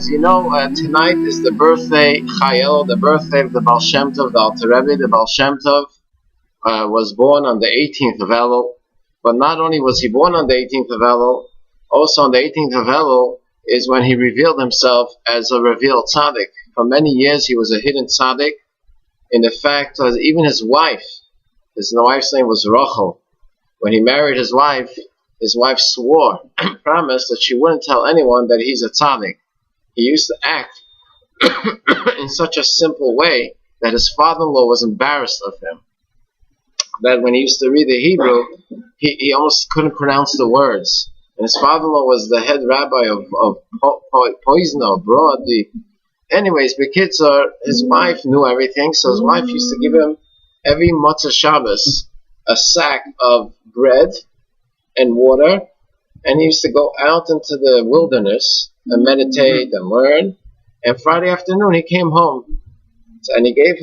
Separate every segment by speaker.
Speaker 1: As you know, tonight is the birthday, Chai Elul, the birthday of the Baal Shem Tov, the Alter Rebbe. The Baal Shem Tov was born on the 18th of Elul, but not only was he born on the 18th of Elul, also on the 18th of Elul is when he revealed himself as a revealed tzaddik. For many years he was a hidden tzaddik. In the fact that even his wife's name was Rachel. When he married his wife swore, promised that she wouldn't tell anyone that he's a tzaddik. He used to act in such a simple way that his father-in-law was embarrassed of him. That when he used to read the Hebrew, he almost couldn't pronounce the words. And his father-in-law was the head rabbi of Poizno, Brody. Anyways, his wife knew everything, so his wife used to give him every Motzei Shabbos a sack of bread and water, and he used to go out into the wilderness and meditate and learn. And Friday afternoon he came home, and I gave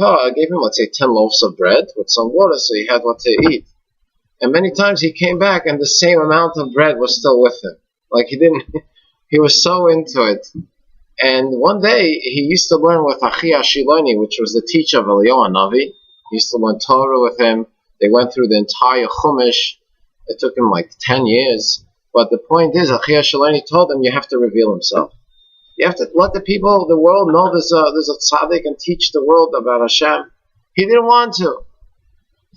Speaker 1: him, let's say, 10 loaves of bread with some water, so he had what to eat. And many times he came back and the same amount of bread was still with him. Like he was so into it. And one day he used to learn with Achi Ashiloni, which was the teacher of Eliyahu Navi. He used to learn Torah with him. They went through the entire Chumash. It took him like 10 years. But the point is, Achi Ashiloni told him, you have to reveal himself. You have to let the world know there's a tzaddik and teach the world about Hashem. He didn't want to.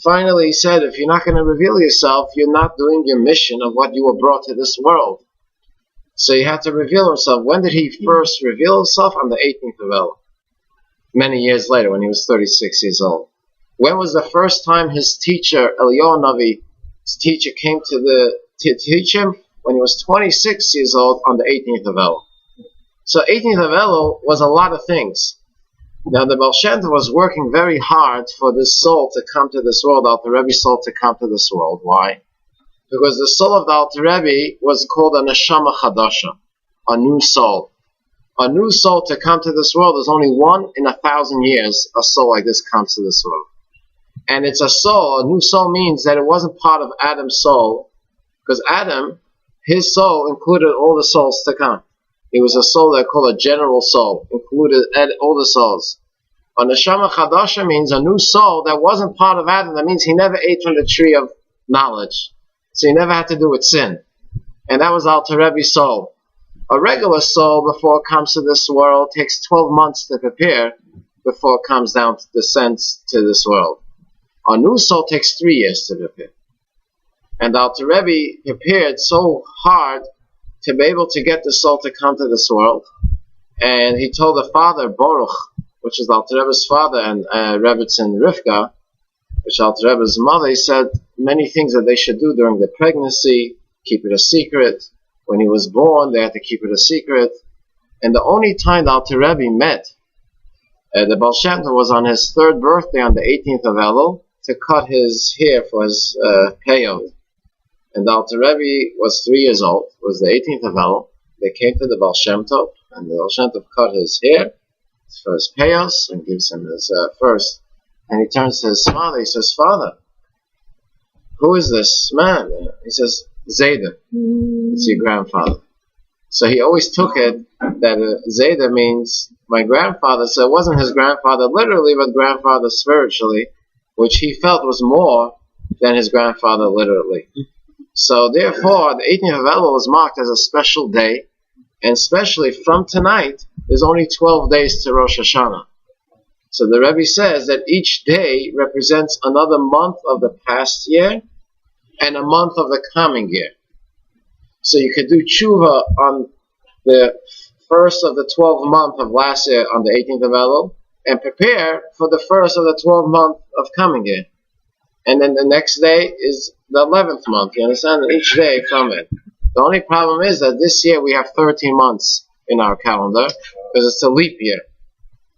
Speaker 1: Finally he said, if you're not going to reveal yourself, you're not doing your mission of what you were brought to this world. So he had to reveal himself. When did he first reveal himself? On the 18th of Elul. Many years later, when he was 36 years old. When was the first time his teacher, Eliyahu Navi, his teacher came to teach him? When he was 26 years old on the 18th of Elul. So 18th of Elul was a lot of things. Now the Baal Shem Tov was working very hard for this soul to come to this world, Alter Rebbe's soul to come to this world. Why? Because the soul of the Alter Rebbe was called a Neshama Chadasha, a new soul. A new soul to come to this world is only one in 1,000 years a soul like this comes to this world. And it's a soul. A new soul means that it wasn't part of Adam's soul, because Adam, his soul included all the souls to come. He was a soul that called a general soul, included all the souls. A Neshama Chadasha means a new soul that wasn't part of Adam. That means he never ate from the tree of knowledge. So he never had to do with sin. And that was Alter Rebbe's soul. A regular soul, before it comes to this world, takes 12 months to prepare before it comes down to descends to this world. A new soul takes 3 years to prepare. And Alter Rebbe prepared so hard to be able to get the soul to come to this world. And he told the father, Baruch, which is Alter Rebbe's father, and Rebbetzin Rivka, which Alter Rebbe's mother, he said many things that they should do during the pregnancy, keep it a secret. When he was born, they had to keep it a secret. And the only time the Alter Rebbe met the Baal Shem Tov was on his 3rd birthday on the 18th of Elul to cut his hair for his payot. And the Alter Rebbe was 3 years old. It was the 18th of Elul. They came to the Baal Shem Tov, and the Baal Shem Tov cut his hair for his payos and gives him his first. And he turns to his father. He says, Father, who is this man? He says, Zayda. It's your grandfather. So he always took it that Zayda means my grandfather. So it wasn't his grandfather literally, but grandfather spiritually, which he felt was more than his grandfather literally. So therefore, the 18th of Elul is marked as a special day, and especially from tonight, there's only 12 days to Rosh Hashanah. So the Rebbe says that each day represents another month of the past year and a month of the coming year. So you could do tshuva on the first of the 12th month of last year on the 18th of Elul and prepare for the first of the 12th month of coming year. And then the next day is the 11th month, you understand? And each day from it. The only problem is that this year we have 13 months in our calendar because it's a leap year.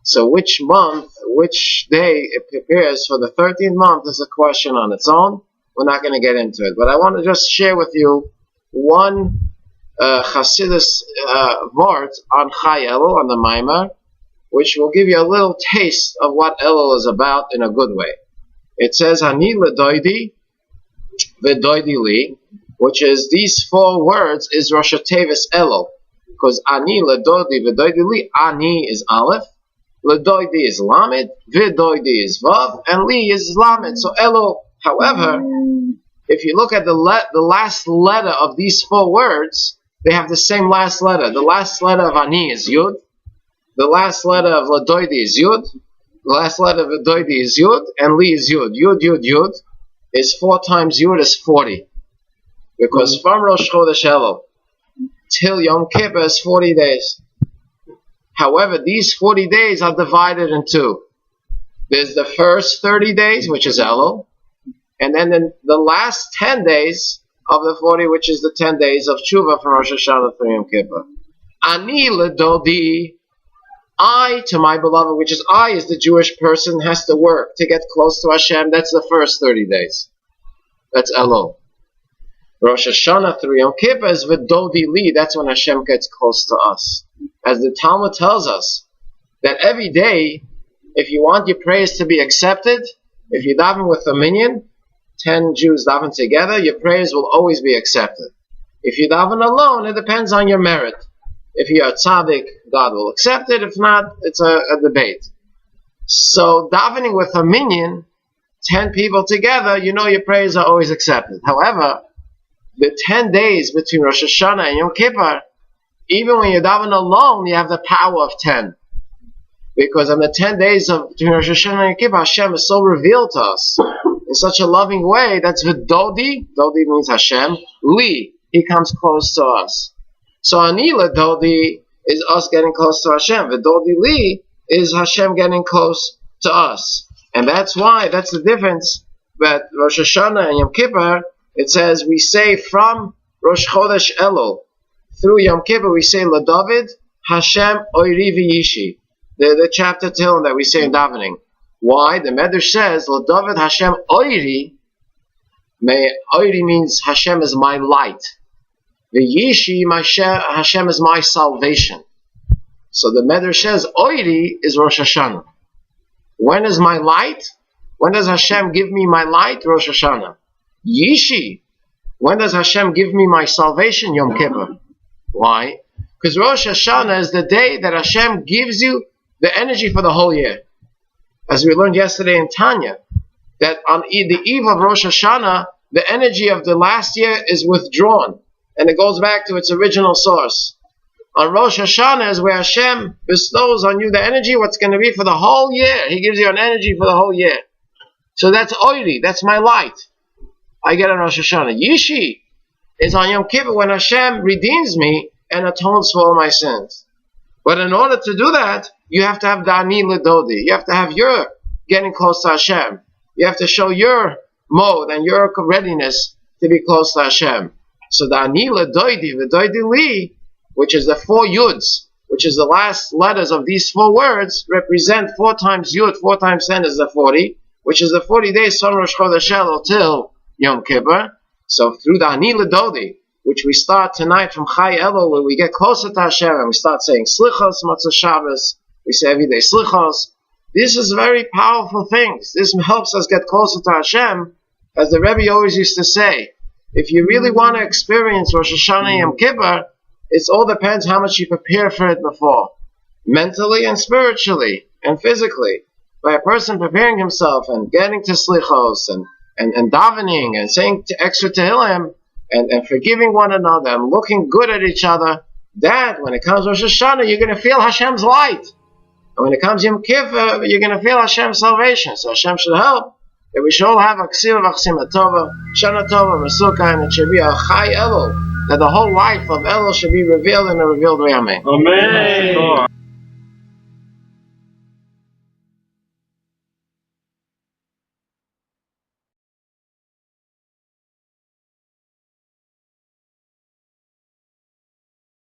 Speaker 1: So which month, which day it prepares for the 13th month is a question on its own. We're not going to get into it. But I want to just share with you one Chassidus word on Chai Elul, on the Maimar, which will give you a little taste of what Elul is about in a good way. It says, Ani ledoidi v'doidi li, which is these 4 words is Rosh Tevis Elul. Because ani ledodi v'doidi li, ani is aleph, ledodi is lamed, v'doidi is vav, and li is lamed. So Elul. However, if you look at the last letter of these four words, they have the same last letter. The last letter of ani is yud. The last letter of ledodi is yud. The last letter of ledodi is yud, and li is yud. Yud, yud, yud is 4 times yud is 40. Because from Rosh Chodesh Elul till Yom Kippur is 40 days. However, these 40 days are divided in two. There's the first 30 days, which is Elul, and then the last 10 days of the 40, which is the 10 days of Tshuva from Rosh Hashanah through Yom Kippur. Ani ledodi, I to my beloved, which is I is the Jewish person, has to work to get close to Hashem. That's the first 30 days. That's Elul. Rosh Hashanah through Yom Kippur is v'dodi li. That's when Hashem gets close to us. As the Talmud tells us, that every day, if you want your prayers to be accepted, if you daven with a minyan, 10 Jews daven together, your prayers will always be accepted. If you daven alone, it depends on your merit. If you are tzaddik, God will accept it. If not, it's a debate. So davening with a minyan, 10 people together, you know your prayers are always accepted. However, the 10 days between Rosh Hashanah and Yom Kippur, even when you daven alone, you have the power of 10. Because on the 10 days between Rosh Hashanah and Yom Kippur, Hashem is so revealed to us in such a loving way. That's v'dodi. Dodi means Hashem. Li, He comes close to us. So ani ledodi is us getting close to Hashem. V'dodi li is Hashem getting close to us. And that's why, that's the difference. But Rosh Hashanah and Yom Kippur, it says we say from Rosh Chodesh Elul through Yom Kippur, we say LaDavid Hashem Oiri V'Yishi. The chapter Tehillim that we say in davening. Why? The Medrash says LaDavid Hashem Oiri. Oiri means Hashem is my light. V'Yishi, Hashem is my salvation. So the Medrash says Oiri is Rosh Hashanah. When is my light? When does Hashem give me my light? Rosh Hashanah. Yishi, when does Hashem give me my salvation? Yom Kippur. Why? Because Rosh Hashanah is the day that Hashem gives you the energy for the whole year. As we learned yesterday in Tanya, that on the eve of Rosh Hashanah, the energy of the last year is withdrawn, and it goes back to its original source. On Rosh Hashanah is where Hashem bestows on you the energy, what's going to be for the whole year. He gives you an energy for the whole year. So that's Oiri, that's my light. I get on Rosh Hashanah. Yishi is on Yom Kippur when Hashem redeems me and atones for all my sins. But in order to do that, you have to have Dani Ledodi. You have to have your getting close to Hashem. You have to show your mode and your readiness to be close to Hashem. So Dani Ledodi, V'Doidi Li, which is the 4 Yuds, which is the last letters of these 4 words, represent 4 times Yud, 4 times 10 is the 40, which is the 40 days from Rosh Chodesh Elul till Yom Kippur. So through the Ani Ledodi, which we start tonight from Chai Elul, where we get closer to Hashem, and we start saying Slichos, Motzei Shabbos, we say every day Slichos. This is very powerful things. This helps us get closer to Hashem, as the Rebbe always used to say. If you really want to experience Rosh Hashanah and Yom Kippur, it all depends how much you prepare for it before, mentally and spiritually and physically. By a person preparing himself and getting to Slichos and davening and saying extra Tehillim and forgiving one another and looking good at each other, that when it comes to Rosh Hashanah, you're going to feel Hashem's light. And when it comes to Yom Kippur, you're going to feel Hashem's salvation. So Hashem should help that we should all have a Ksiva V'Chsima Tova, Shana Tova, Mesuka, and it should be a Chai Elul, that the whole life of Elul should be revealed in a revealed way. Amen.
Speaker 2: Amen.